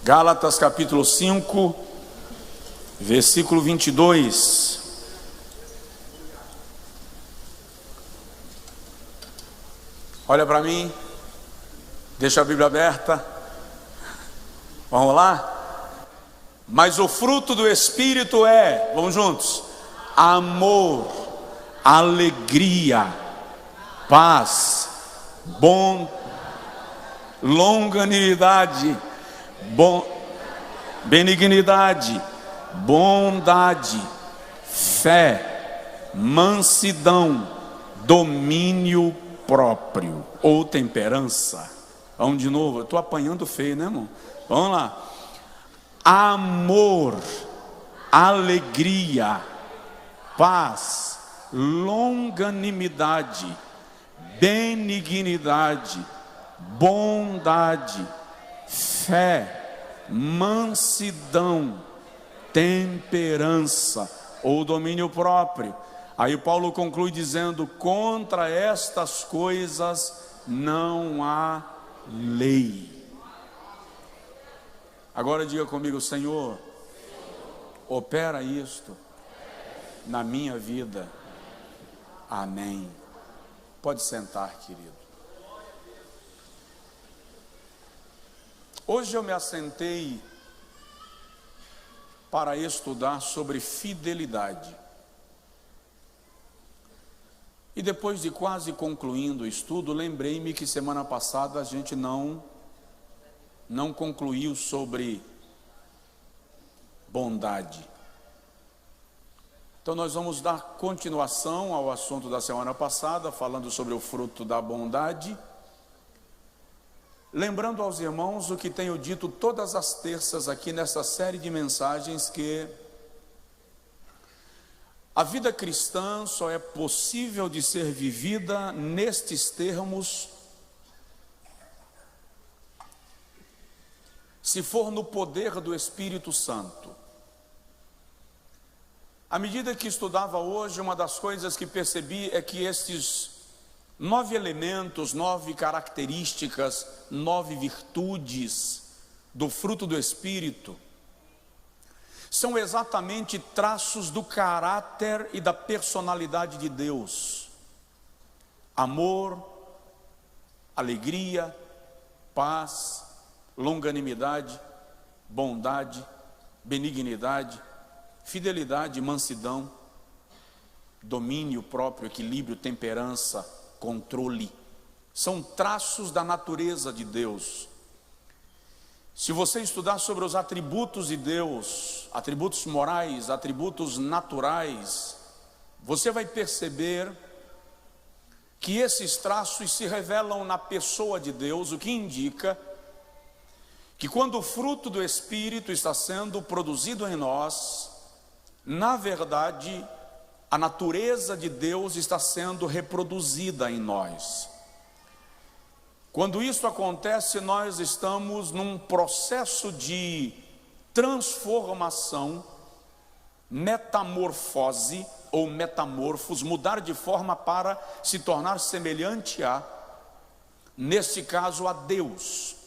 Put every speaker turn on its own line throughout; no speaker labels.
Gálatas capítulo 5, versículo 22. Olha para mim, deixa a Bíblia aberta. Vamos lá? Mas o fruto do Espírito é, vamos juntos, amor, alegria, paz, longanimidade, benignidade, bondade, fé, mansidão, domínio próprio ou temperança. Vamos de novo, eu estou apanhando feio, né, irmão? Vamos lá. Amor, alegria, paz, longanimidade, benignidade, bondade, fé, mansidão, temperança ou domínio próprio. Aí Paulo conclui dizendo: contra estas coisas não há lei. Agora diga comigo: Senhor, opera isto na minha vida. Amém. Pode sentar, querido. Hoje eu me assentei para estudar sobre fidelidade. E depois de quase concluindo o estudo, lembrei-me que semana passada a gente não concluiu sobre bondade. Então nós vamos dar continuação ao assunto da semana passada, falando sobre o fruto da bondade. Lembrando aos irmãos o que tenho dito todas as terças aqui nessa série de mensagens, que a vida cristã só é possível de ser vivida nestes termos se for no poder do Espírito Santo. À medida que estudava hoje, uma das coisas que percebi é que estes 9 elementos, 9 características, 9 virtudes do fruto do Espírito são exatamente traços do caráter e da personalidade de Deus. Amor, alegria, paz, longanimidade, bondade, benignidade, fidelidade, mansidão, domínio próprio, equilíbrio, temperança, controle. São traços da natureza de Deus. Se você estudar sobre os atributos de Deus, atributos morais, atributos naturais, você vai perceber que esses traços se revelam na pessoa de Deus, o que indica que quando o fruto do Espírito está sendo produzido em nós, na verdade, a natureza de Deus está sendo reproduzida em nós. Quando isso acontece, nós estamos num processo de transformação, metamorfose ou metamorfos, mudar de forma para se tornar semelhante a, nesse caso, a Deus.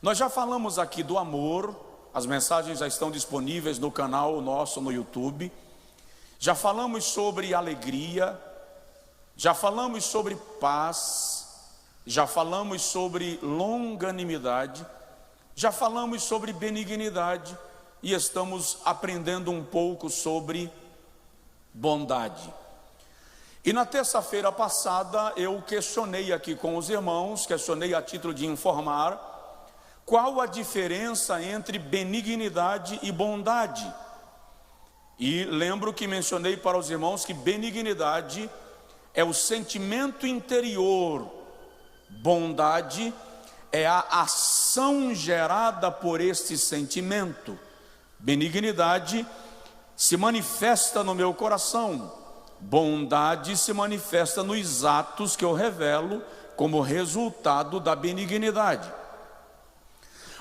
Nós já falamos aqui do amor, as mensagens já estão disponíveis no canal nosso no YouTube. Já falamos sobre alegria, já falamos sobre paz, já falamos sobre longanimidade, já falamos sobre benignidade e estamos aprendendo um pouco sobre bondade. E na terça-feira passada eu questionei aqui com os irmãos, questionei a título de informar, qual a diferença entre benignidade e bondade. E lembro que mencionei para os irmãos que benignidade é o sentimento interior, bondade é a ação gerada por este sentimento. Benignidade se manifesta no meu coração, bondade se manifesta nos atos que eu revelo como resultado da benignidade.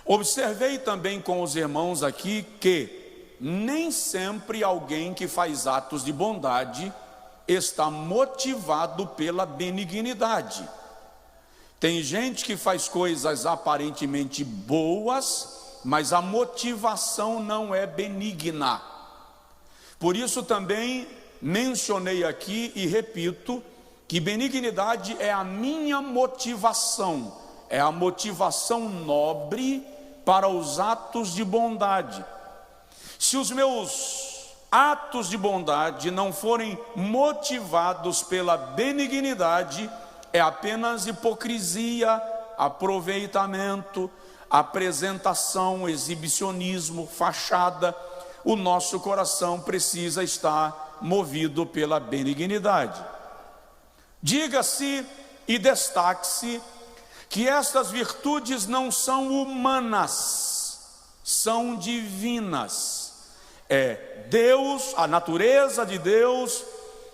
Observei também com os irmãos aqui que nem sempre alguém que faz atos de bondade está motivado pela benignidade. Tem gente que faz coisas aparentemente boas mas a motivação não é benigna. Por isso também mencionei aqui e repito que benignidade é a minha motivação, é a motivação nobre para os atos de bondade. Se os meus atos de bondade não forem motivados pela benignidade, é apenas hipocrisia, aproveitamento, apresentação, exibicionismo, fachada. O nosso coração precisa estar movido pela benignidade. Diga-se e destaque-se que estas virtudes não são humanas, são divinas. É Deus, a natureza de Deus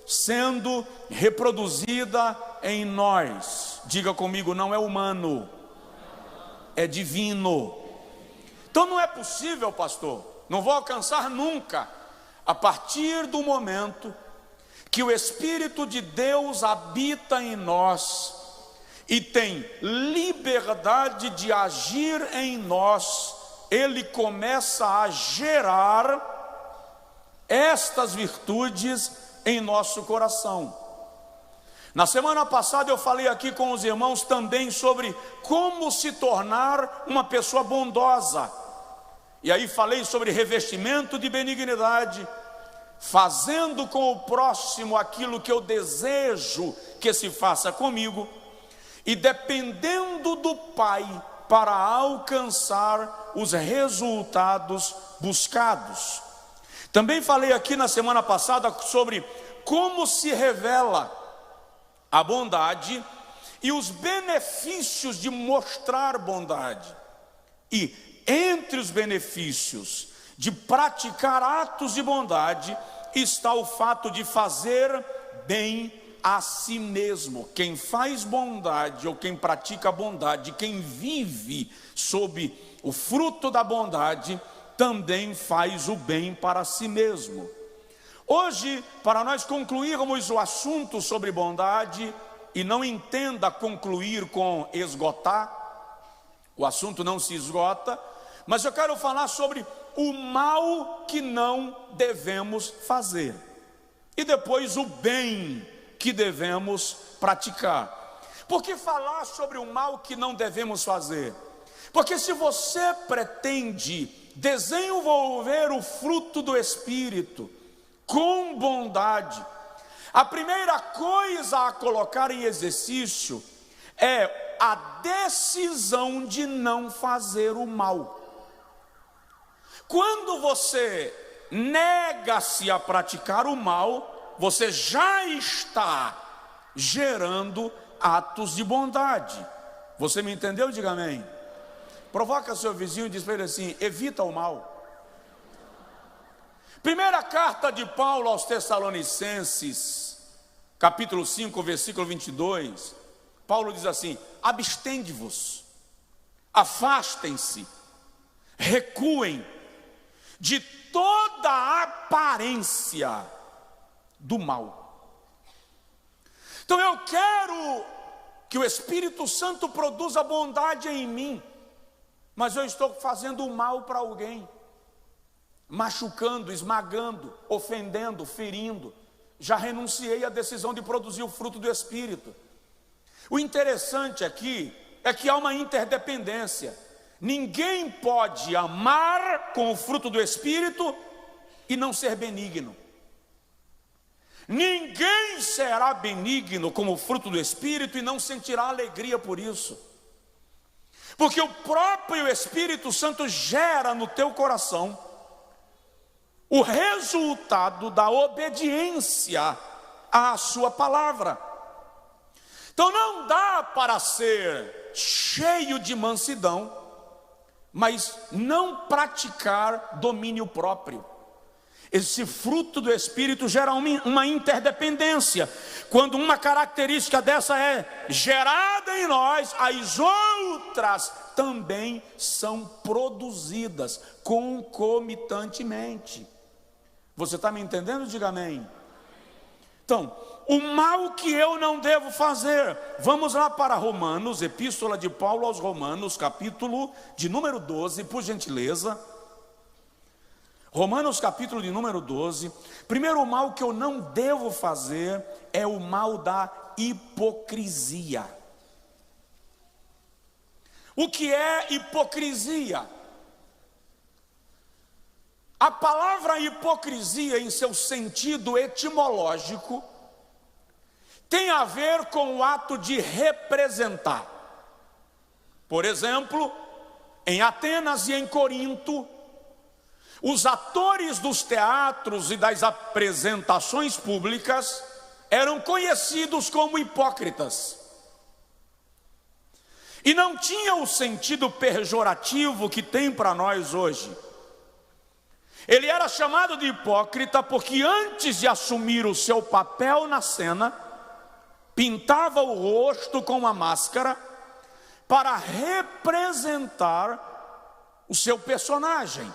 sendo reproduzida em nós. Diga comigo, não é humano, é divino. Então não é possível, pastor, não vou alcançar nunca, a partir do momento que o Espírito de Deus habita em nós e tem liberdade de agir em nós, ele começa a gerar estas virtudes em nosso coração. Na semana passada eu falei aqui com os irmãos também sobre como se tornar uma pessoa bondosa. E aí falei sobre revestimento de benignidade, fazendo com o próximo aquilo que eu desejo que se faça comigo, e dependendo do Pai para alcançar os resultados buscados. Também falei aqui na semana passada sobre como se revela a bondade e os benefícios de mostrar bondade. E entre os benefícios de praticar atos de bondade está o fato de fazer bem a si mesmo. Quem faz bondade ou quem pratica bondade, quem vive sob o fruto da bondade, também faz o bem para si mesmo. Hoje, para nós concluirmos o assunto sobre bondade, e não entenda concluir com esgotar, o assunto não se esgota, mas eu quero falar sobre o mal que não devemos fazer, e depois o bem que devemos praticar. Por que falar sobre o mal que não devemos fazer? Porque se você pretende desenvolver o fruto do Espírito com bondade, a primeira coisa a colocar em exercício é a decisão de não fazer o mal. Quando você nega-se a praticar o mal, você já está gerando atos de bondade. Você me entendeu? Diga amém. Provoca seu vizinho e diz para ele assim: evita o mal. Primeira carta de Paulo aos Tessalonicenses, capítulo 5, versículo 22, Paulo diz assim: abstende-vos, afastem-se, recuem de toda a aparência do mal. Então eu quero que o Espírito Santo produza bondade em mim, mas eu estou fazendo o mal para alguém, machucando, esmagando, ofendendo, ferindo. Já renunciei à decisão de produzir o fruto do Espírito. O interessante aqui é que há uma interdependência. Ninguém pode amar com o fruto do Espírito e não ser benigno. Ninguém será benigno como o fruto do Espírito e não sentirá alegria por isso. Porque o próprio Espírito Santo gera no teu coração o resultado da obediência à sua palavra. Então não dá para ser cheio de mansidão, mas não praticar domínio próprio. Esse fruto do Espírito gera uma interdependência. Quando uma característica dessa é gerada em nós, as outras também são produzidas concomitantemente. Você está me entendendo? Diga amém. Então, o mal que eu não devo fazer. Vamos lá para Romanos, Epístola de Paulo aos Romanos, capítulo de número 12, por gentileza. Romanos, capítulo de número 12. Primeiro, o mal que eu não devo fazer é o mal da hipocrisia. O que é hipocrisia? A palavra hipocrisia, em seu sentido etimológico, tem a ver com o ato de representar. Por exemplo, em Atenas e em Corinto, os atores dos teatros e das apresentações públicas eram conhecidos como hipócritas. E não tinha o sentido pejorativo que tem para nós hoje. Ele era chamado de hipócrita porque antes de assumir o seu papel na cena, pintava o rosto com uma máscara para representar o seu personagem.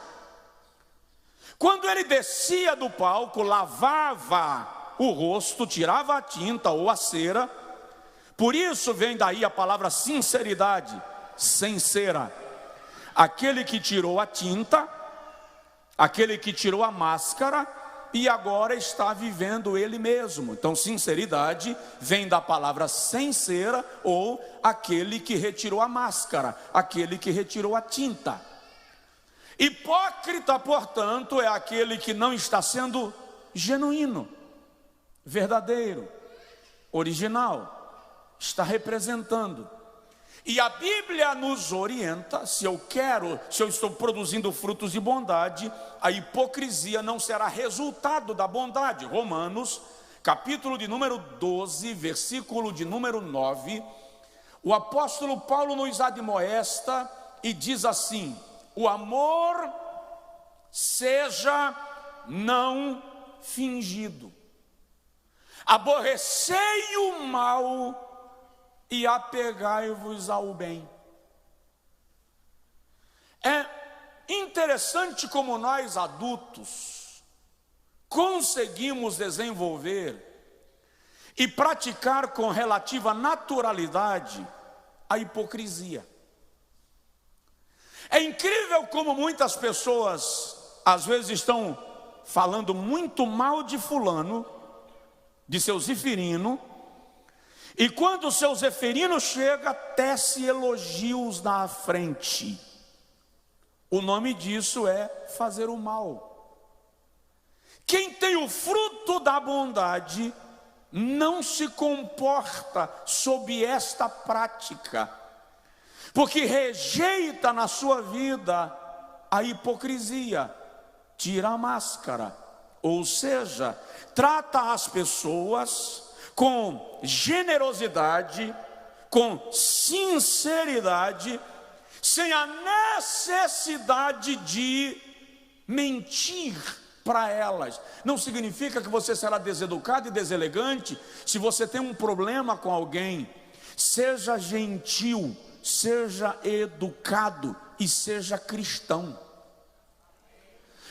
Quando ele descia do palco, lavava o rosto, tirava a tinta ou a cera. Por isso vem daí a palavra sinceridade, sem cera. Aquele que tirou a tinta, aquele que tirou a máscara e agora está vivendo ele mesmo. Então, sinceridade vem da palavra sem cera ou aquele que retirou a máscara, aquele que retirou a tinta. Hipócrita, portanto, é aquele que não está sendo genuíno, verdadeiro, original, está representando. E a Bíblia nos orienta, se eu estou produzindo frutos de bondade, a hipocrisia não será resultado da bondade. Romanos, capítulo de número 12, versículo de número 9, o apóstolo Paulo nos admoesta e diz assim: o amor seja não fingido, aborrecei o mal e apegai-vos ao bem. É interessante como nós adultos conseguimos desenvolver e praticar com relativa naturalidade a hipocrisia. É incrível como muitas pessoas às vezes estão falando muito mal de fulano, de seu Zefirino, e quando o seu Zefirino chega, tece elogios na frente. O nome disso é fazer o mal. Quem tem o fruto da bondade não se comporta sob esta prática, porque rejeita na sua vida a hipocrisia, tira a máscara, ou seja, trata as pessoas com generosidade, com sinceridade, sem a necessidade de mentir para elas. Não significa que você será deseducado e deselegante se você tem um problema com alguém. Seja gentil, seja educado e seja cristão.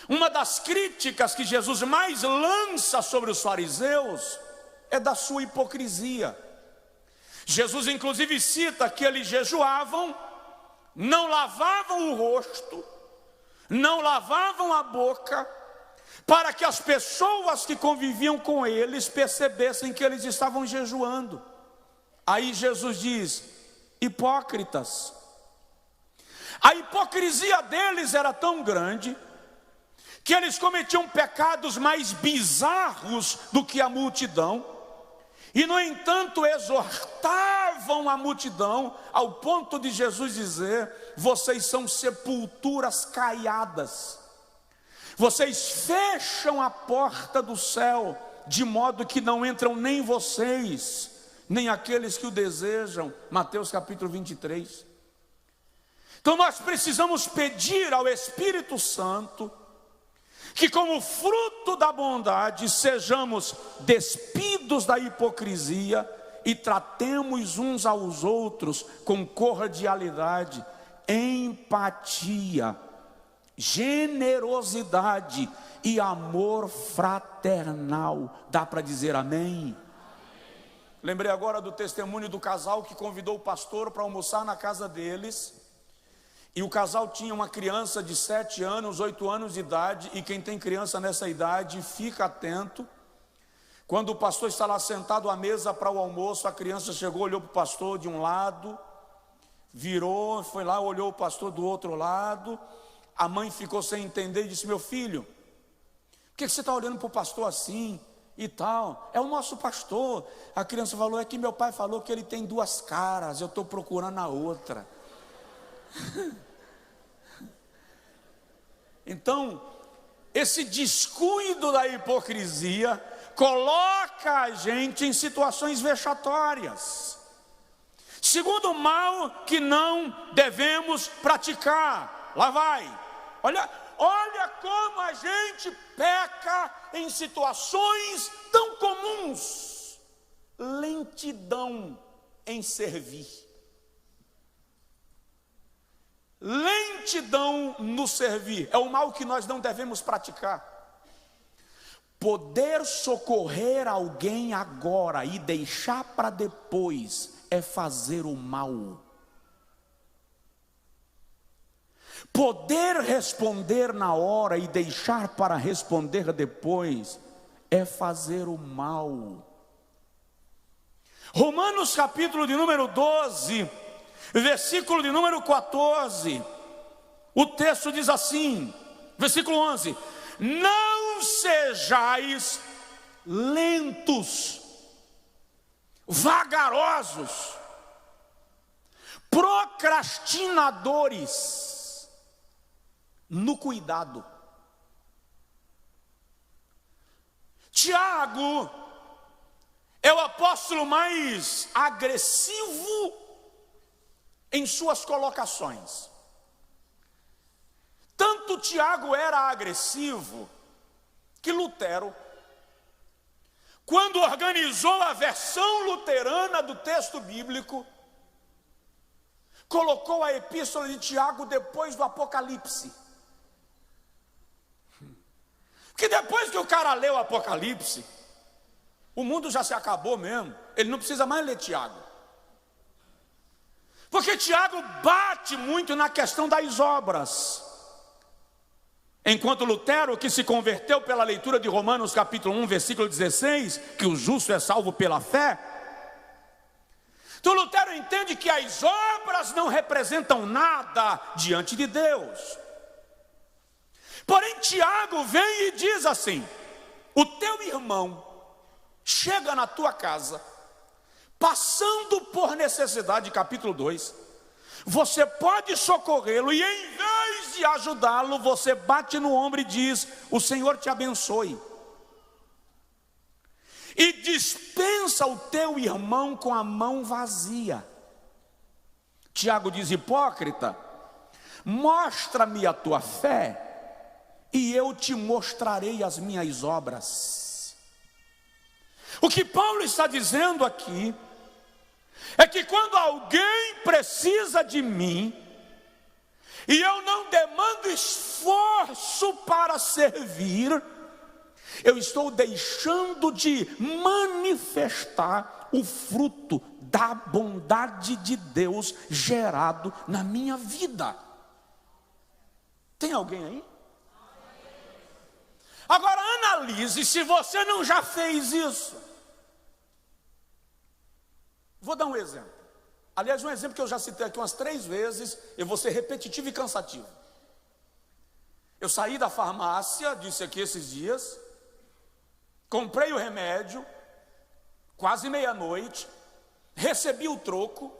Uma das críticas que Jesus mais lança sobre os fariseus é da sua hipocrisia. Jesus inclusive cita que eles jejuavam, não lavavam o rosto, não lavavam a boca, para que as pessoas que conviviam com eles percebessem que eles estavam jejuando. Aí Jesus diz: hipócritas. A hipocrisia deles era tão grande que eles cometiam pecados mais bizarros do que a multidão, e no entanto exortavam a multidão ao ponto de Jesus dizer: vocês são sepulturas caiadas, vocês fecham a porta do céu, de modo que não entram nem vocês, nem aqueles que o desejam. Mateus capítulo 23. Então nós precisamos pedir ao Espírito Santo que, como fruto da bondade, sejamos despidos da hipocrisia e tratemos uns aos outros com cordialidade, empatia generosidade e amor fraternal. Dá para dizer amém? Lembrei agora do testemunho do casal que convidou o pastor para almoçar na casa deles. E o casal tinha uma criança de 7 anos, 8 anos de idade. E quem tem criança nessa idade, fica atento. Quando o pastor está lá sentado à mesa para o almoço, a criança chegou, olhou para o pastor de um lado, virou, foi lá, olhou o pastor do outro lado. A mãe ficou sem entender e disse: meu filho, por que você está olhando para o pastor assim e tal? É o nosso pastor. A criança falou: é que meu pai falou que ele tem 2 caras, eu estou procurando a outra. Então, esse descuido da hipocrisia coloca a gente em situações vexatórias. Segundo mal que não devemos praticar. Lá vai. Olha como a gente peca em situações tão comuns. Lentidão em servir. Lentidão no servir é o mal que nós não devemos praticar. Poder socorrer alguém agora e deixar para depois é fazer o mal. Poder responder na hora e deixar para responder depois é fazer o mal. Romanos capítulo de número 12, versículo de número 14, o texto diz assim, versículo 11: não sejais lentos, vagarosos, procrastinadores no cuidado. Tiago é o apóstolo mais agressivo em suas colocações. Tanto Tiago era agressivo que Lutero, quando organizou a versão luterana do texto bíblico, colocou a epístola de Tiago depois do Apocalipse. Porque depois que o cara leu o Apocalipse, o mundo já se acabou mesmo. Ele não precisa mais ler Tiago. Porque Tiago bate muito na questão das obras. Enquanto Lutero, que se converteu pela leitura de Romanos capítulo 1, versículo 16, que o justo é salvo pela fé. Então Lutero entende que as obras não representam nada diante de Deus. Porém Tiago vem e diz assim: o teu irmão chega na tua casa, passando por necessidade, capítulo 2, você pode socorrê-lo e em vez de ajudá-lo, você bate no ombro e diz: o Senhor te abençoe. E dispensa o teu irmão com a mão vazia. Tiago diz: hipócrita, mostra-me a tua fé e eu te mostrarei as minhas obras. O que Paulo está dizendo aqui é que quando alguém precisa de mim e eu não demando esforço para servir, eu estou deixando de manifestar o fruto da bondade de Deus gerado na minha vida. Tem alguém aí? Agora analise se você não já fez isso. Vou dar um exemplo. Aliás, um exemplo que eu já citei aqui umas 3 vezes. Eu vou ser repetitivo e cansativo. Eu saí da farmácia, disse aqui esses dias, comprei o remédio, quase meia-noite, recebi o troco,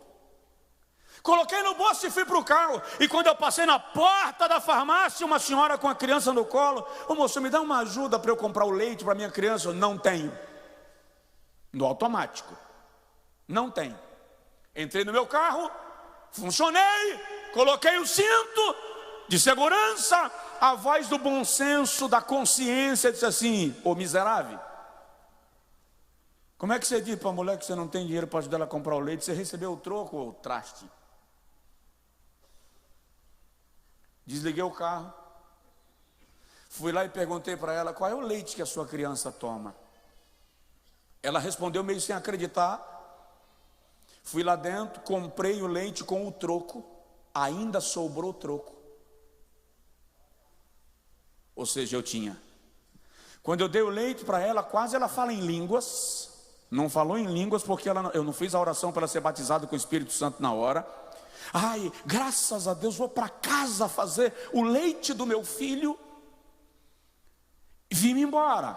coloquei no bolso e fui para o carro. E quando eu passei na porta da farmácia, uma senhora com a criança no colo: ô moço, me dá uma ajuda para eu comprar o leite para minha criança? Eu não tenho. No automático. Não tem. Entrei no meu carro, funcionei, coloquei o cinto de segurança. A voz do bom senso, da consciência disse assim: ô miserável, como é que você diz para a mulher que você não tem dinheiro para ajudar ela a comprar o leite? Você recebeu o troco ou o traste? Desliguei o carro, Fui lá e perguntei para ela: qual é o leite que a sua criança toma? Ela respondeu meio sem acreditar. Fui lá dentro, comprei o leite com o troco, ainda sobrou troco. Ou seja, eu tinha. Quando eu dei o leite para ela, quase ela fala em línguas. Não falou em línguas porque eu não fiz a oração para ela ser batizada com o Espírito Santo na hora. Ai, graças a Deus, vou para casa fazer o leite do meu filho. Vim embora.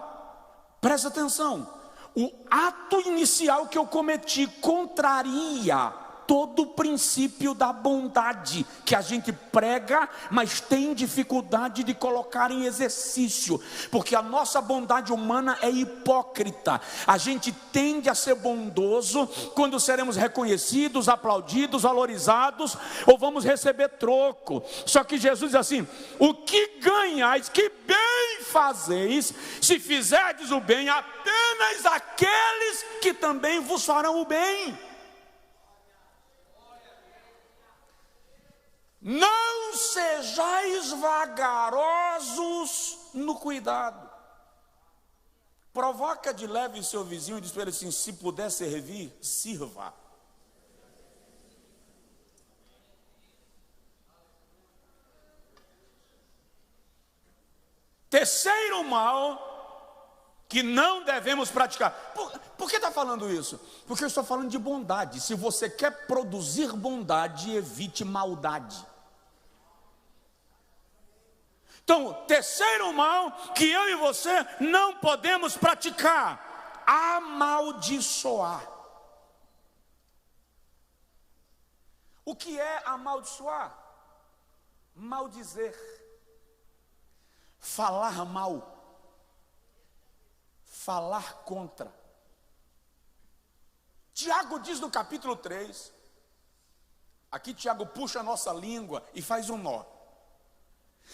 Presta atenção. O ato inicial que eu cometi contraria todo o princípio da bondade que a gente prega, mas tem dificuldade de colocar em exercício, porque a nossa bondade humana é hipócrita. A gente tende a ser bondoso quando seremos reconhecidos, aplaudidos, valorizados, ou vamos receber troco. Só que Jesus diz assim: o que ganhais, que bem fazeis, se fizerdes o bem apenas àqueles que também vos farão o bem. Não sejais vagarosos no cuidado. Provoca de leve seu vizinho e diz para ele assim: se puder servir, sirva. Terceiro mal que não devemos praticar. Por que está falando isso? Porque eu estou falando de bondade. Se você quer produzir bondade, evite maldade. Então, terceiro mal que eu e você não podemos praticar: amaldiçoar. O que é amaldiçoar? Maldizer, falar mal, falar contra. Tiago diz no capítulo 3, aqui Tiago puxa a nossa língua e faz um nó.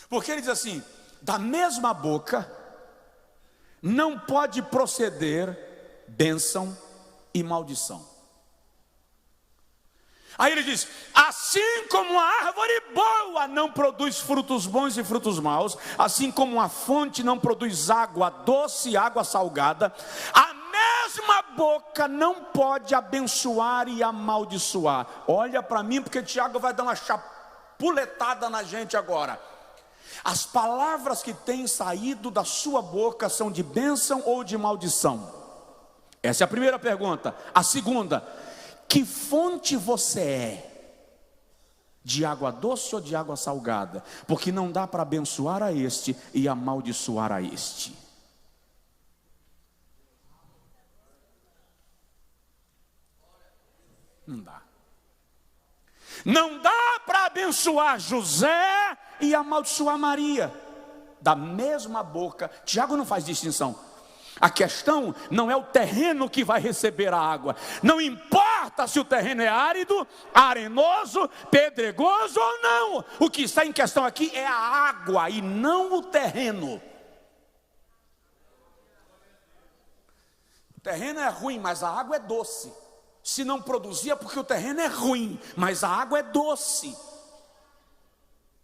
Porque ele diz assim: da mesma boca não pode proceder bênção e maldição. Aí ele diz: assim como a árvore boa não produz frutos bons e frutos maus, assim como uma fonte não produz água doce e água salgada, a mesma boca não pode abençoar e amaldiçoar. Olha para mim, porque Tiago vai dar uma chapuletada na gente agora. As palavras que têm saído da sua boca são de bênção ou de maldição? Essa é a primeira pergunta. A segunda: que fonte você é? De água doce ou de água salgada? Porque não dá para abençoar a este e amaldiçoar a este. Não dá. Não dá para abençoar José e amaldiçoar Maria. Da mesma boca. Tiago não faz distinção. A questão não é o terreno que vai receber a água. Não importa se o terreno é árido, arenoso, pedregoso ou não. O que está em questão aqui é a água e não o terreno. O terreno é ruim, mas a água é doce. Se não produzir é porque o terreno é ruim, mas a água é doce.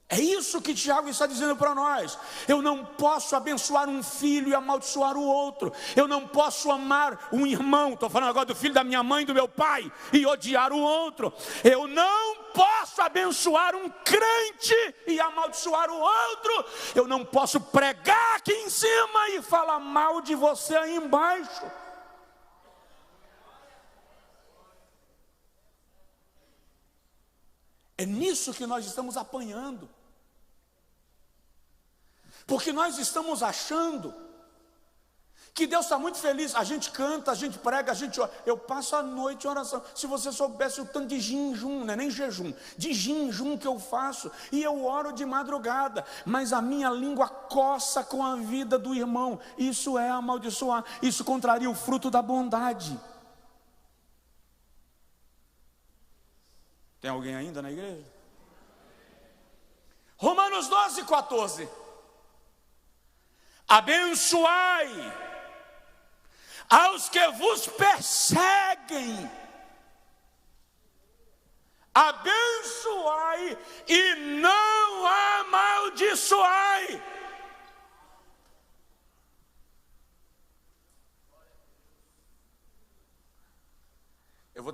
É isso que Tiago está dizendo para nós. Eu não posso abençoar um filho e amaldiçoar o outro. Eu não posso amar um irmão, estou falando agora do filho da minha mãe e do meu pai, e odiar o outro. Eu não posso abençoar um crente e amaldiçoar o outro. Eu não posso pregar aqui em cima e falar mal de você aí embaixo. É nisso que nós estamos apanhando. Porque nós estamos achando que Deus está muito feliz. A gente canta, a gente prega, a gente ora. Eu passo a noite em oração. Se você soubesse o tanto de jejum, não é nem jejum, de jejum que eu faço. E eu oro de madrugada. Mas a minha língua coça com a vida do irmão. Isso é amaldiçoar. Isso contraria o fruto da bondade. Tem alguém ainda na igreja? Romanos 12, 14. Abençoai aos que vos perseguem. Abençoai e não amaldiçoai.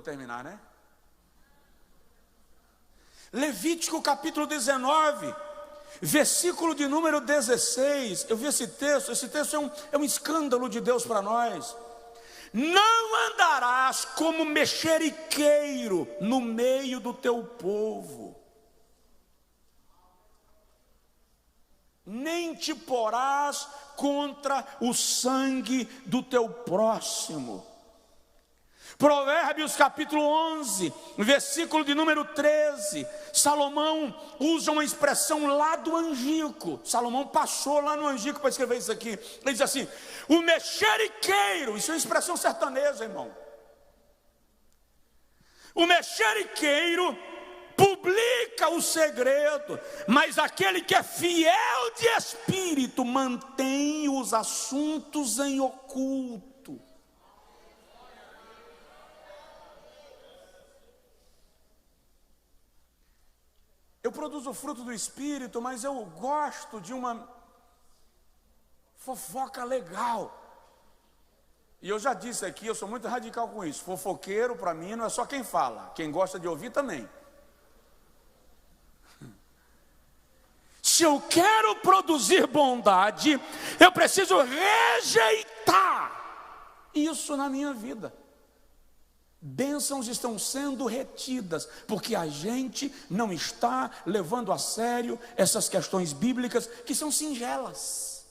terminar, né? Levítico capítulo 19, versículo de número 16. Eu vi esse texto é um escândalo de Deus para nós. Não andarás como mexeriqueiro no meio do teu povo, nem te porás contra o sangue do teu próximo. Provérbios capítulo 11, versículo de número 13. Salomão usa uma expressão lá do Angico. Salomão passou lá no Angico para escrever isso aqui. Ele diz assim: o mexeriqueiro, isso é uma expressão sertaneja, irmão. O mexeriqueiro publica o segredo, mas aquele que é fiel de espírito mantém os assuntos em oculto. Eu produzo o fruto do Espírito, mas eu gosto de uma fofoca legal. E eu já disse aqui, eu sou muito radical com isso. Fofoqueiro, para mim, não é só quem fala. Quem gosta de ouvir também. Se eu quero produzir bondade, eu preciso rejeitar isso na minha vida. Bênçãos estão sendo retidas, porque a gente não está levando a sério essas questões bíblicas que são singelas.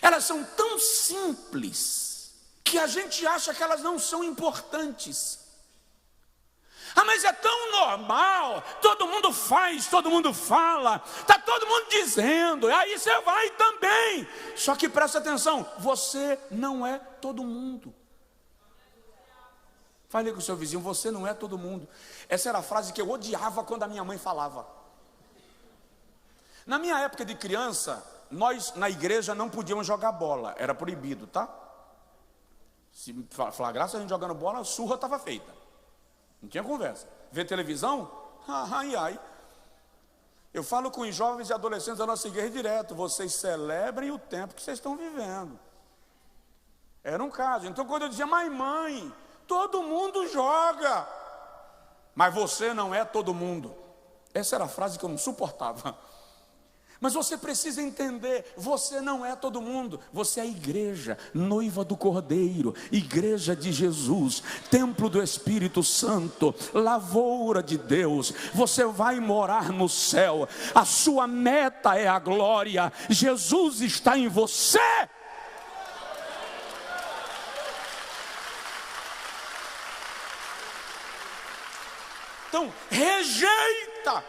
Elas são tão simples, que a gente acha que elas não são importantes. Ah, mas é tão normal, todo mundo faz, todo mundo fala, está todo mundo dizendo, aí você vai também. Só que presta atenção, você não é todo mundo. Fale com o seu vizinho, você não é todo mundo. Essa era a frase que eu odiava quando a minha mãe falava. Na minha época de criança, nós na igreja não podíamos jogar bola, era proibido, tá? Se flagrasse a gente jogando bola, a surra estava feita. Não tinha conversa. Ver televisão? Ai, ai. Eu falo com os jovens e adolescentes da nossa igreja direto, vocês celebrem o tempo que vocês estão vivendo. Era um caso. Então quando eu dizia, mãe, todo mundo joga, mas você não é todo mundo. Essa era a frase que eu não suportava. Mas você precisa entender, você não é todo mundo. Você é a igreja, noiva do Cordeiro, igreja de Jesus, templo do Espírito Santo, lavoura de Deus. Você vai morar no céu, a sua meta é a glória. Jesus está em você. Então, rejeita.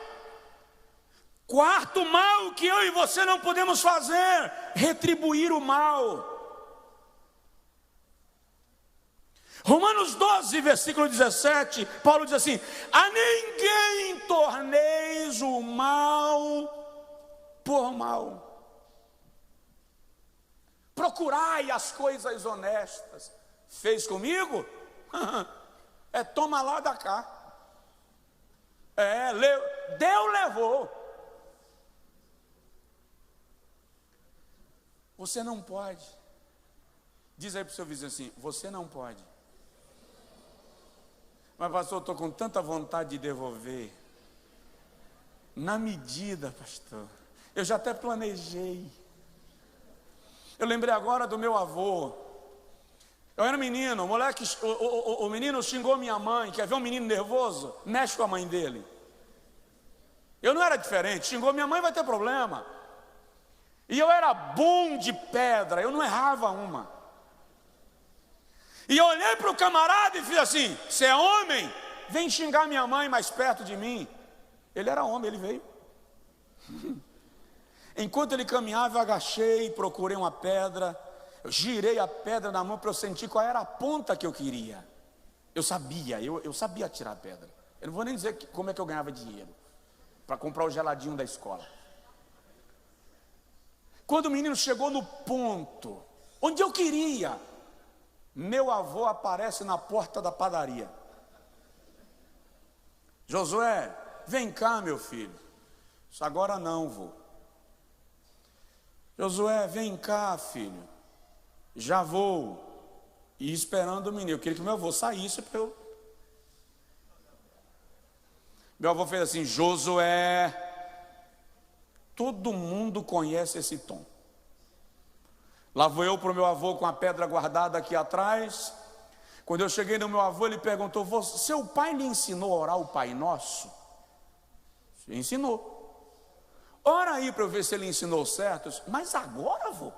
Quarto mal que eu e você não podemos fazer: retribuir o mal. Romanos 12, versículo 17, Paulo diz assim: a ninguém torneis o mal por mal. Procurai as coisas honestas. Fez comigo? Toma lá da cá. Deus levou. Você não pode. Diz aí para o seu vizinho assim: você não pode. Mas pastor, eu estou com tanta vontade de devolver. Na medida, pastor, eu já até planejei. Eu lembrei agora do meu avô. Eu era menino, o moleque, o menino xingou minha mãe. Quer ver um menino nervoso? Mexe com a mãe dele. Eu não era diferente, xingou minha mãe, vai ter problema. E eu era bom de pedra, eu não errava uma. E eu olhei para o camarada e fiz assim: você é homem? Vem xingar minha mãe mais perto de mim. Ele era homem, ele veio. Enquanto ele caminhava, eu agachei, procurei uma pedra. Eu girei a pedra na mão para eu sentir qual era a ponta que eu queria. Eu sabia tirar a pedra. Eu não vou nem dizer como é que eu ganhava dinheiro para comprar o geladinho da escola. Quando o menino chegou no ponto onde eu queria, meu avô aparece na porta da padaria. Josué, vem cá, meu filho. Isso agora não, vô. Josué, vem cá, filho. Já vou. E esperando o menino. Eu queria que meu avô saísse para eu Meu avô fez assim: Josué. Todo mundo conhece esse tom. Lá vou eu para o meu avô com a pedra guardada aqui atrás. Quando eu cheguei no meu avô, ele perguntou: seu pai lhe ensinou a orar o Pai Nosso? Ensinou. Ora aí para eu ver se ele ensinou certo. Disse, mas agora, avô?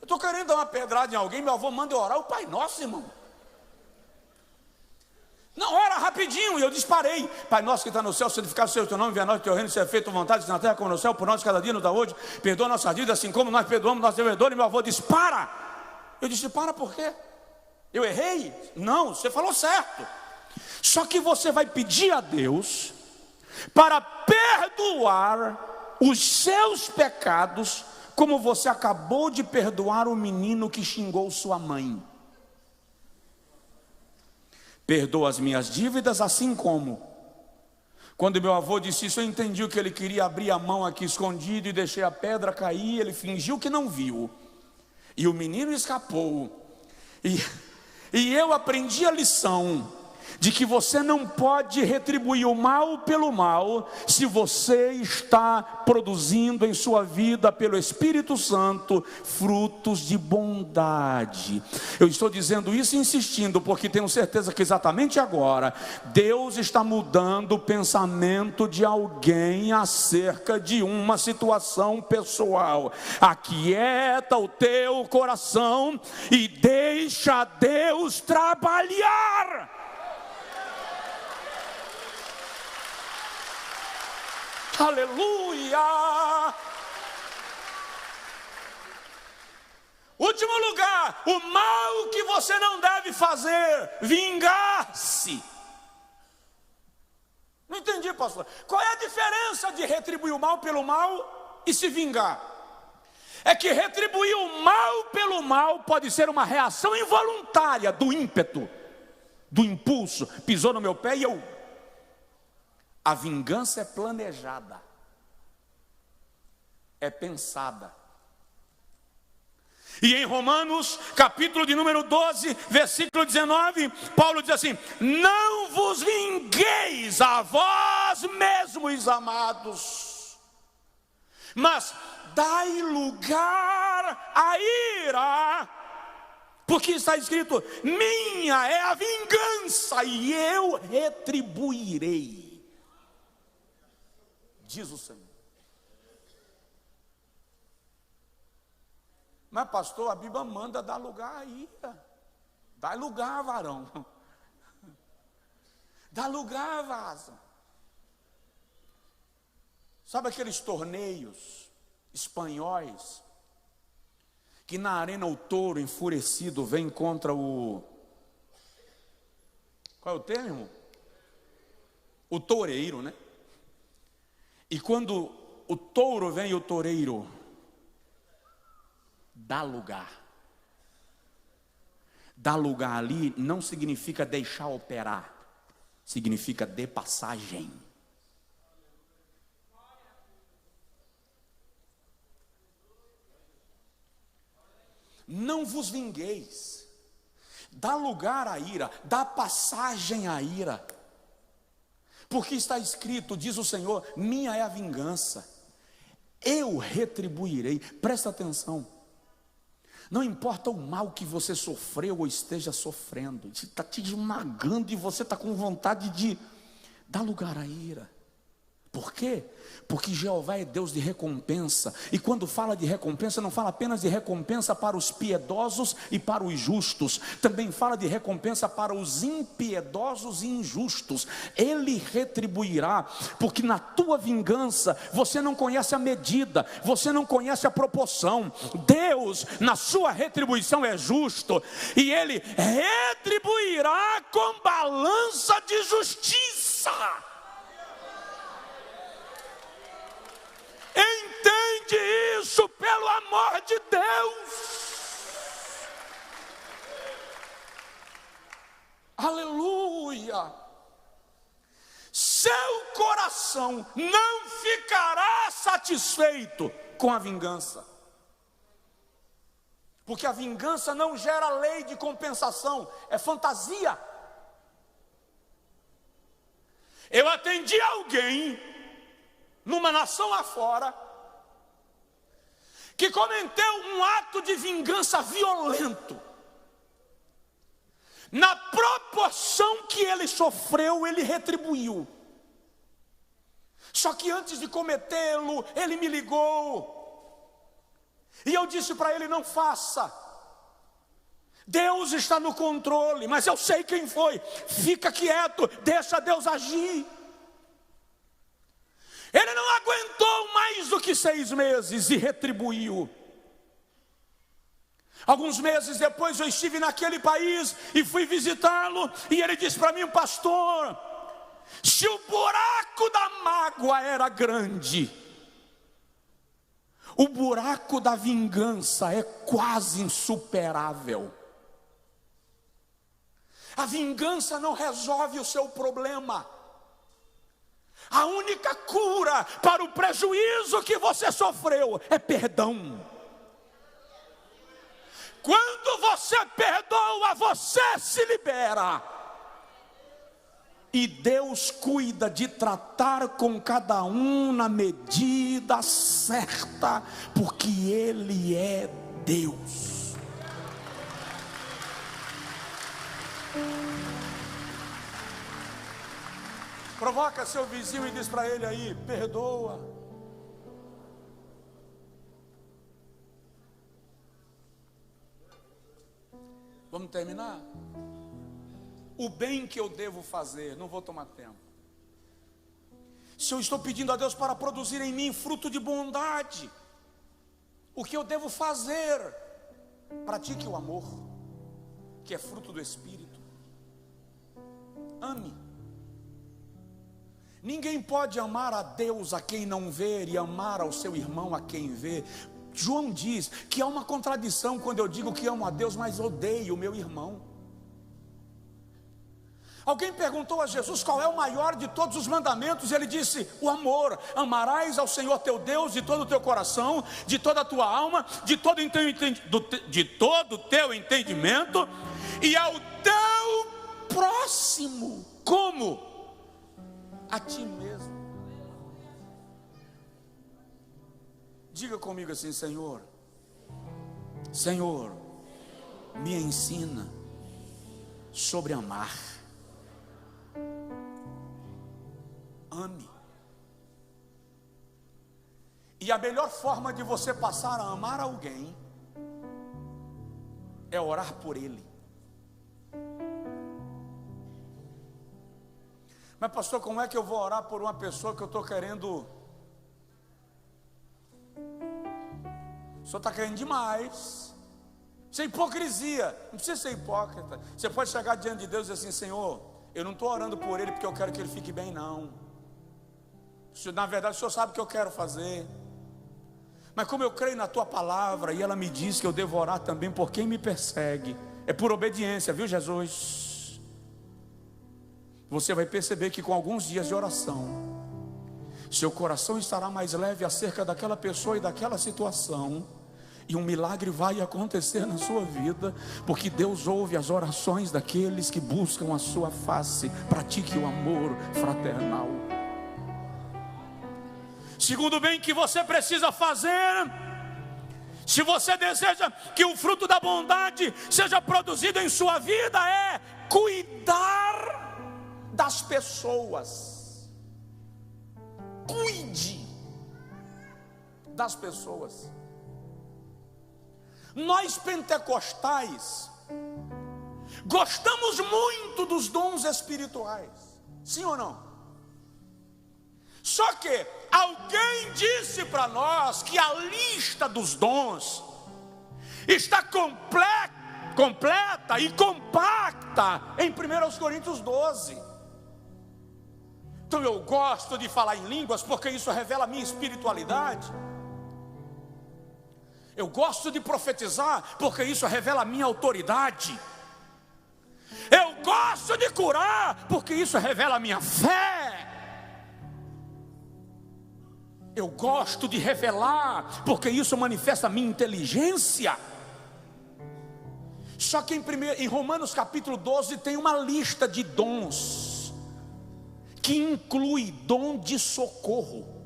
Eu estou querendo dar uma pedrada em alguém, meu avô manda eu orar o Pai Nosso, irmão. Não, ora rapidinho, e eu disparei. Pai nosso que está no céu, santificado seja o teu nome, venha a nós o teu reino, seja feita a vontade na terra como no céu, por nós cada dia nos dá hoje, perdoa nossas dívidas, assim como nós perdoamos nossos devedores. E meu avô disse: para. Eu disse: para por quê? Eu errei? Não, você falou certo. Só que você vai pedir a Deus para perdoar os seus pecados, como você acabou de perdoar o menino que xingou sua mãe. Perdoa as minhas dívidas, assim como. Quando meu avô disse isso, eu entendi o que ele queria. Abrir a mão aqui escondido e deixei a pedra cair. Ele fingiu que não viu, e o menino escapou. E eu aprendi a lição de que você não pode retribuir o mal pelo mal, se você está produzindo em sua vida, pelo Espírito Santo, frutos de bondade. Eu estou dizendo isso insistindo, porque tenho certeza que exatamente agora, Deus está mudando o pensamento de alguém acerca de uma situação pessoal. Aquieta o teu coração e deixa Deus trabalhar. Aleluia! Último lugar, o mal que você não deve fazer: vingar-se. Não entendi, pastor. Qual é a diferença de retribuir o mal pelo mal e se vingar? É que retribuir o mal pelo mal pode ser uma reação involuntária do ímpeto, do impulso. Pisou no meu pé e eu... A vingança é planejada, é pensada. E em Romanos, capítulo de número 12, versículo 19, Paulo diz assim: não vos vingueis a vós mesmos, amados, mas dai lugar à ira, porque está escrito: minha é a vingança e eu retribuirei, diz o Senhor. Mas pastor, a Bíblia manda dar lugar à ira. Dá lugar, varão. Dá lugar, vaza. Sabe aqueles torneios espanhóis que na arena o touro enfurecido vem contra o... Qual é o termo? O toureiro, né? E quando o touro vem, o toureiro dá lugar. Dar lugar ali não significa deixar operar, significa de passagem. Não vos vingueis, dá lugar à ira, dá passagem à ira. Porque está escrito, diz o Senhor: minha é a vingança, eu retribuirei. Presta atenção, não importa o mal que você sofreu ou esteja sofrendo, está te esmagando e você está com vontade de dar lugar à ira. Por quê? Porque Jeová é Deus de recompensa. E quando fala de recompensa, não fala apenas de recompensa para os piedosos e para os justos, também fala de recompensa para os impiedosos e injustos. Ele retribuirá, porque na tua vingança você não conhece a medida, você não conhece a proporção. Deus, na sua retribuição, é justo, e Ele retribuirá com balança de justiça. Entende isso, pelo amor de Deus. Aleluia. Seu coração não ficará satisfeito com a vingança, porque a vingança não gera lei de compensação, é fantasia. Eu atendi alguém numa nação afora que cometeu um ato de vingança violento. Na proporção que ele sofreu, ele retribuiu. Só que antes de cometê-lo, ele me ligou. E eu disse para ele: não faça. Deus está no controle, mas eu sei quem foi. Fica quieto, deixa Deus agir. Ele não aguentou mais do que 6 meses e retribuiu. Alguns meses depois eu estive naquele país e fui visitá-lo. E ele disse para mim: pastor, se o buraco da mágoa era grande, o buraco da vingança é quase insuperável. A vingança não resolve o seu problema. A única cura para o prejuízo que você sofreu é perdão. Quando você perdoa, você se libera. E Deus cuida de tratar com cada um na medida certa, porque Ele é Deus. Provoca seu vizinho e diz para ele aí: perdoa. Vamos terminar? O bem que eu devo fazer, não vou tomar tempo. Se eu estou pedindo a Deus para produzir em mim fruto de bondade, o que eu devo fazer? Pratique o amor, que é fruto do Espírito. Ame. Ninguém pode amar a Deus a quem não vê e amar ao seu irmão a quem vê. João diz que há uma contradição quando eu digo que amo a Deus, mas odeio o meu irmão. Alguém perguntou a Jesus qual é o maior de todos os mandamentos, e ele disse: o amor. Amarás ao Senhor teu Deus de todo o teu coração, de toda a tua alma, de todo o teu entendimento, e ao teu próximo como a ti mesmo. Diga comigo assim: Senhor, Senhor, me ensina sobre amar. Ame. E a melhor forma de você passar a amar alguém é orar por ele. Mas pastor, como é que eu vou orar por uma pessoa que eu estou querendo? O senhor está querendo demais. Isso é hipocrisia. Não precisa ser hipócrita. Você pode chegar diante de Deus e dizer assim: Senhor, eu não estou orando por ele porque eu quero que ele fique bem, não. Na verdade o senhor sabe o que eu quero fazer. Mas como eu creio na tua palavra, e ela me diz que eu devo orar também por quem me persegue, é por obediência, viu, Jesus? Você vai perceber que com alguns dias de oração, seu coração estará mais leve acerca daquela pessoa e daquela situação, e um milagre vai acontecer na sua vida, porque Deus ouve as orações daqueles que buscam a sua face. Pratique o amor fraternal. Segundo bem que você precisa fazer, se você deseja que o fruto da bondade seja produzido em sua vida, é cuidar das pessoas. Cuide das pessoas. Nós pentecostais gostamos muito dos dons espirituais, sim ou não? Só que alguém disse para nós que a lista dos dons está completa e compacta em 1 Coríntios 12. Então eu gosto de falar em línguas porque isso revela a minha espiritualidade. Eu gosto de profetizar porque isso revela a minha autoridade. Eu gosto de curar porque isso revela a minha fé. Eu gosto de revelar porque isso manifesta a minha inteligência. Só que em Romanos capítulo 12 tem uma lista de dons que inclui dom de socorro.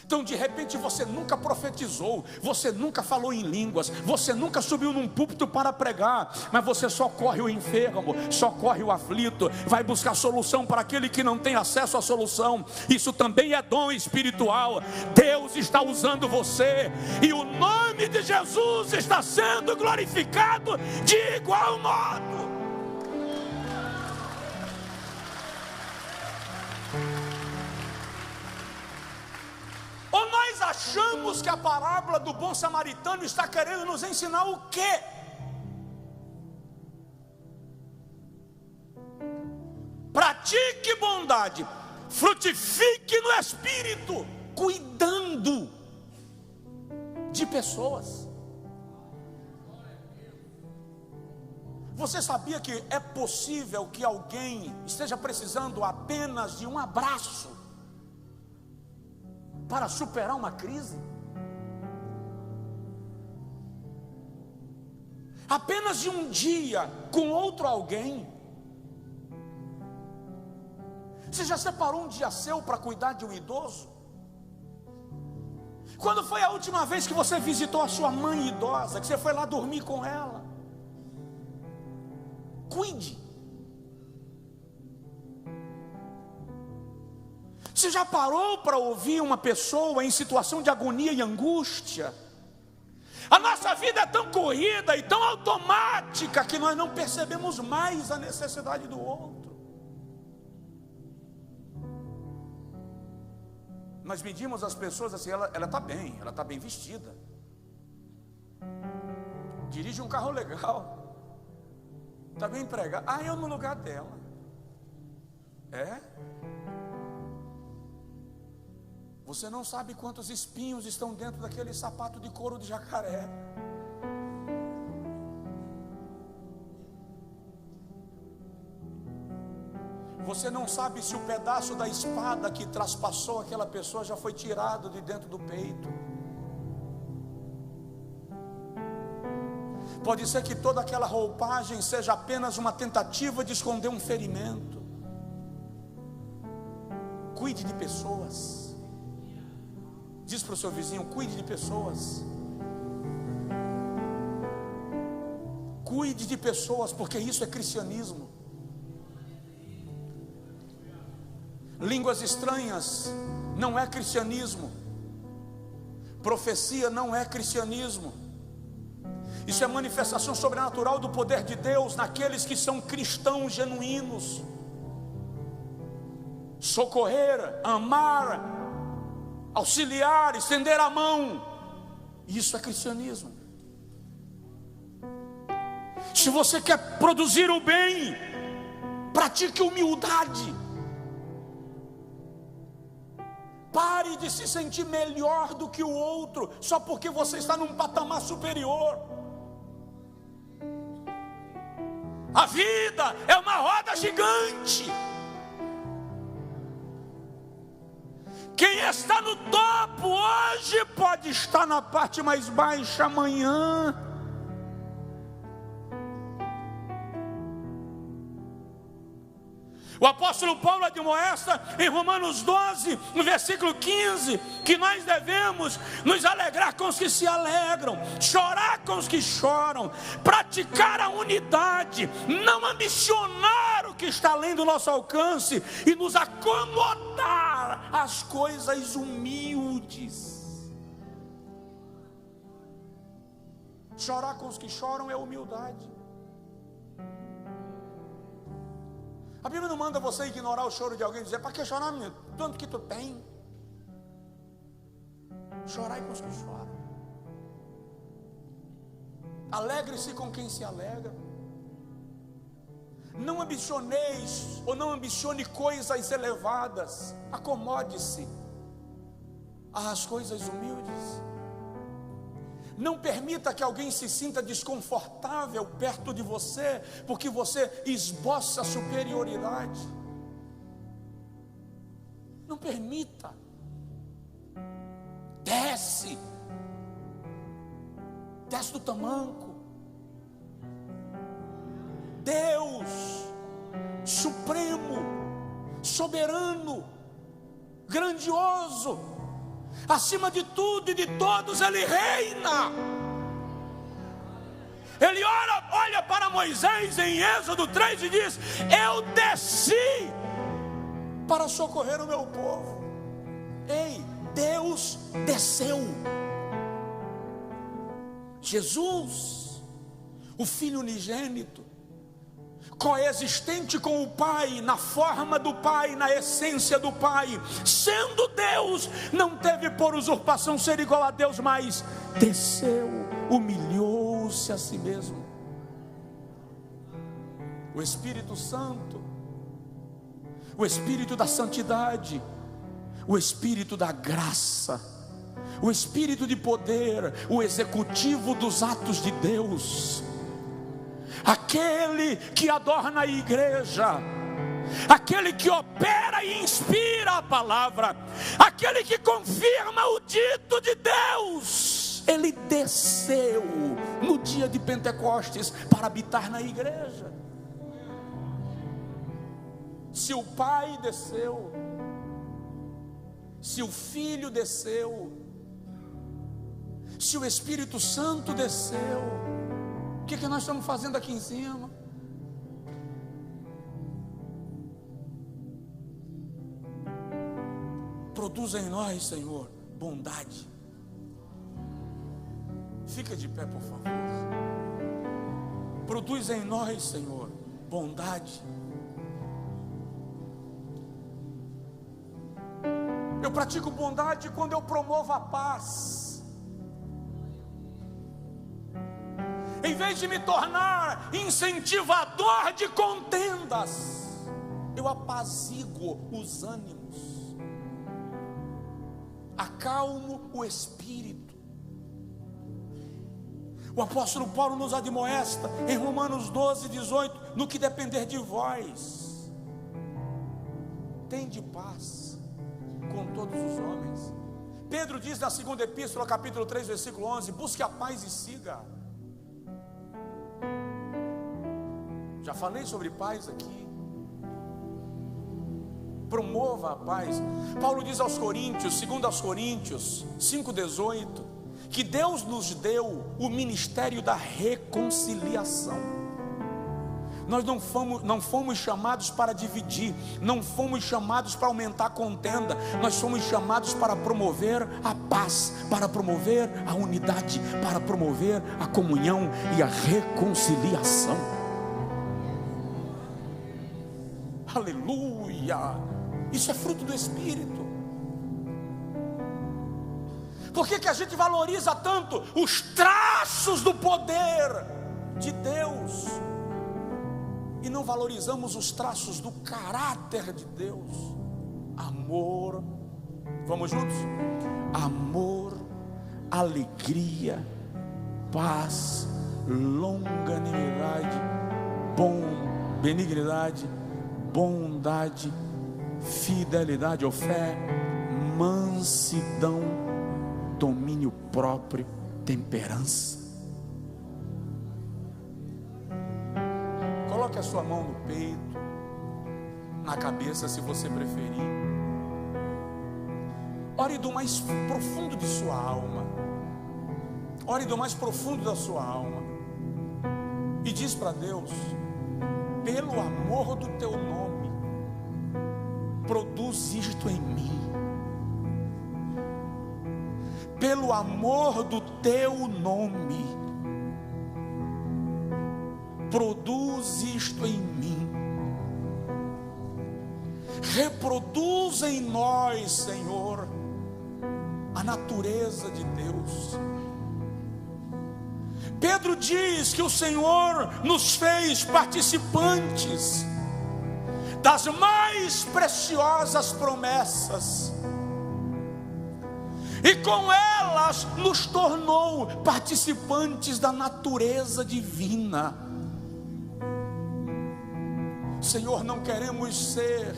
Então, de repente, você nunca profetizou, você nunca falou em línguas, você nunca subiu num púlpito para pregar, mas você socorre o enfermo, socorre o aflito, vai buscar solução para aquele que não tem acesso à solução. Isso também é dom espiritual. Deus está usando você, e o nome de Jesus está sendo glorificado de igual modo. Ou nós achamos que a parábola do bom samaritano está querendo nos ensinar o quê? Pratique bondade, frutifique no Espírito, cuidando de pessoas. Você sabia que é possível que alguém esteja precisando apenas de um abraço para superar uma crise? Apenas de um dia com outro alguém. Você já separou um dia seu para cuidar de um idoso? Quando foi a última vez que você visitou a sua mãe idosa, que você foi lá dormir com ela? Cuide. Você já parou para ouvir uma pessoa em situação de agonia e angústia? A nossa vida é tão corrida e tão automática que nós não percebemos mais a necessidade do outro. Nós medimos as pessoas assim, ela está bem, ela está bem vestida, dirige um carro legal, está bem empregada. Ah, eu no lugar dela. É? Você não sabe quantos espinhos estão dentro daquele sapato de couro de jacaré. Você não sabe se o pedaço da espada que traspassou aquela pessoa já foi tirado de dentro do peito. Pode ser que toda aquela roupagem seja apenas uma tentativa de esconder um ferimento. Cuide de pessoas. Diz para o seu vizinho: cuide de pessoas. Cuide de pessoas, porque isso é cristianismo. Línguas estranhas não é cristianismo. Profecia não é cristianismo. Isso é manifestação sobrenatural do poder de Deus naqueles que são cristãos genuínos. Socorrer, amar, auxiliar, estender a mão, isso é cristianismo. Se você quer produzir o bem, pratique humildade. Pare de se sentir melhor do que o outro só porque você está num patamar superior. A vida é uma roda gigante. Quem está no topo hoje pode estar na parte mais baixa amanhã. O apóstolo Paulo admoesta em Romanos 12, no versículo 15, que nós devemos nos alegrar com os que se alegram, chorar com os que choram, praticar a unidade, não ambicionar o que está além do nosso alcance e nos acomodar às coisas humildes. Chorar com os que choram é humildade. A Bíblia não manda você ignorar o choro de alguém e dizer: para que chorar, menino? Tanto que tu tem. Chorai com os que choram. Alegre-se com quem se alegra. Não ambicioneis ou não ambicione coisas elevadas. Acomode-se às coisas humildes. Não permita que alguém se sinta desconfortável perto de você, porque você esboça superioridade. Não permita. Desce do tamanco. Deus supremo, soberano, grandioso, acima de tudo e de todos Ele reina. Ele olha para Moisés em Êxodo 3 e diz: eu desci para socorrer o meu povo. Ei, Deus desceu. Jesus, o Filho unigênito, coexistente com o Pai, na forma do Pai, na essência do Pai, sendo Deus, não teve por usurpação ser igual a Deus, mas desceu, humilhou-se a si mesmo. O Espírito Santo, o Espírito da santidade, o Espírito da graça, o Espírito de poder, o executivo dos atos de Deus, aquele que adorna a igreja, aquele que opera e inspira a palavra, aquele que confirma o dito de Deus, Ele desceu no dia de Pentecostes para habitar na igreja. Se o Pai desceu, se o Filho desceu, se o Espírito Santo desceu, o que nós estamos fazendo aqui em cima? Produza em nós, Senhor, bondade. Fica de pé, por favor. Produz em nós, Senhor, bondade. Eu pratico bondade quando eu promovo a paz. Em vez de me tornar incentivador de contendas, eu apaziguo os ânimos, acalmo o espírito. O apóstolo Paulo nos admoesta em Romanos 12, 18: no que depender de vós, tende paz com todos os homens. Pedro diz na segunda epístola, capítulo 3, versículo 11: busque a paz e siga. Já falei sobre paz aqui. Promova a paz. Paulo diz aos Coríntios, segundo aos Coríntios 5,18, que Deus nos deu o ministério da reconciliação. Nós não fomos chamados para dividir, não fomos chamados para aumentar a contenda, nós fomos chamados para promover a paz, para promover a unidade, para promover a comunhão e a reconciliação. Aleluia! Isso é fruto do Espírito. Por que a gente valoriza tanto os traços do poder de Deus e não valorizamos os traços do caráter de Deus? Amor, vamos juntos? Amor, alegria, paz, longanimidade, benignidade, bondade, fidelidade ou fé, mansidão, domínio próprio, temperança. Coloque a sua mão no peito, na cabeça, se você preferir. Ore do mais profundo de sua alma. Ore do mais profundo da sua alma e diz para Deus: pelo amor do teu nome, produz isto em mim. Pelo amor do teu nome, produz isto em mim. Reproduz em nós, Senhor, a natureza de Deus. Pedro diz que o Senhor nos fez participantes das mais preciosas promessas, e com elas nos tornou participantes da natureza divina. Senhor, não queremos ser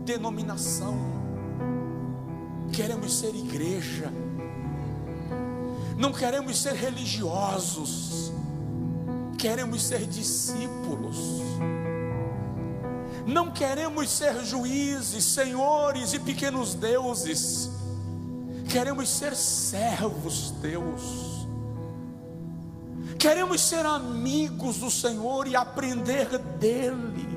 denominação, queremos ser igreja. Não queremos ser religiosos, queremos ser discípulos. Não queremos ser juízes, senhores e pequenos deuses. Queremos ser servos, Deus. Queremos ser amigos do Senhor e aprender dele.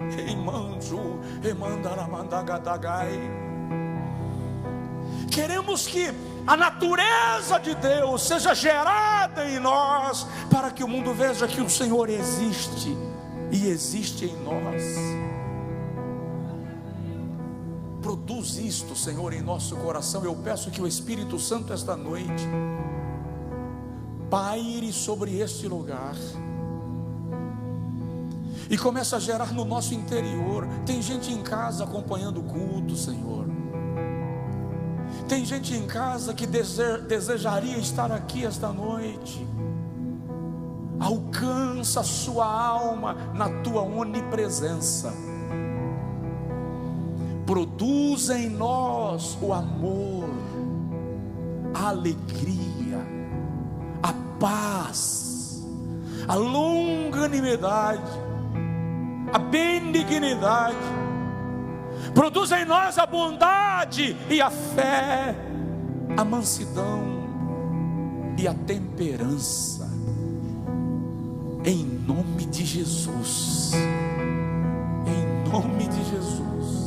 Queremos que a natureza de Deus seja gerada em nós, para que o mundo veja que o Senhor existe e existe em nós. Produz isto, Senhor, em nosso coração. Eu peço que o Espírito Santo esta noite paire sobre este lugar e comece a gerar no nosso interior. Tem gente em casa acompanhando o culto, Senhor. Tem gente em casa que desejaria estar aqui esta noite. Alcança a sua alma na tua onipresença. Produz em nós o amor, a alegria, a paz, a longanimidade, a benignidade. Produz em nós a bondade e a fé, a mansidão e a temperança. Em nome de Jesus. Em nome de Jesus.